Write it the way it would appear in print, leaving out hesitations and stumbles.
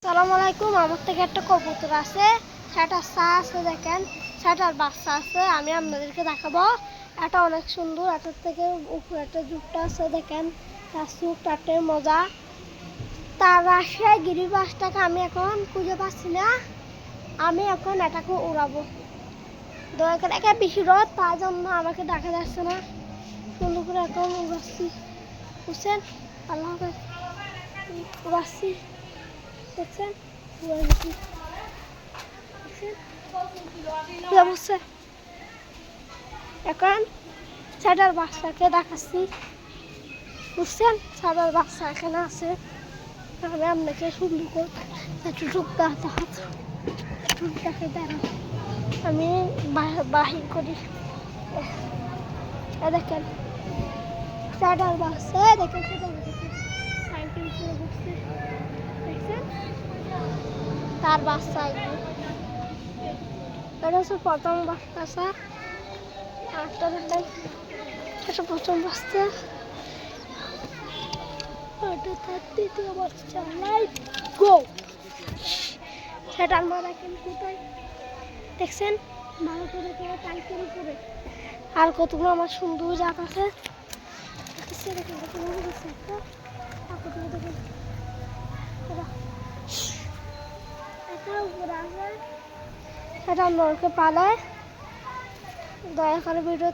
সালাম আলাইকুম। আমার থেকে একটা কবুতর আছে, সেটার চা আছে, দেখেন সেটার বাচ্চা আছে। আমি আপনাদেরকে দেখাবো। এটা অনেক সুন্দর, এটার থেকে উপরে একটা জুটটা আছে, দেখেন তার চুখটাতে মজা। তার রাশিয়া গিরিবাসটাকে আমি এখন খুঁজে পাচ্ছি না। আমি এখন এটাকে উড়াবো। দয়া করে একা বেশি রোদ, তার জন্য আমাকে দেখা যাচ্ছে না। সুন্দর করে এখন উড়াচ্ছি, বুঝছেন? আল্লাহ হাফেজ। উড়াচ্ছি, দেখছেন? এখন ছাটার বাচ্চাকে দেখাচ্ছি, বুঝছেন? ছাটার বাচ্চা এখানে আছে। আমি আপনাকে সুন্দর করে আমি বাহির করি। দেখেন ছাটার বাচ্চা, দেখেন সাইকেল করে বসছে, দেখছেন? তার বাচ্চা এটা হচ্ছে প্রথম বাচ্চা। আরেকটা দেখেন, এটা প্রথম বাচ্চা, এটা তার দ্বিতীয় বাচ্চা। লাইট গো। সেটা আমরা দেখেন কোথায়, দেখছেন? ভারতের উপরে, টাইপের উপরে। আর কতগুলো আমার সুন্দর জাত আছে, দেখেন এটা উপরে আছে। সেটা নরকে পালায়। দয়া করে ভিডিও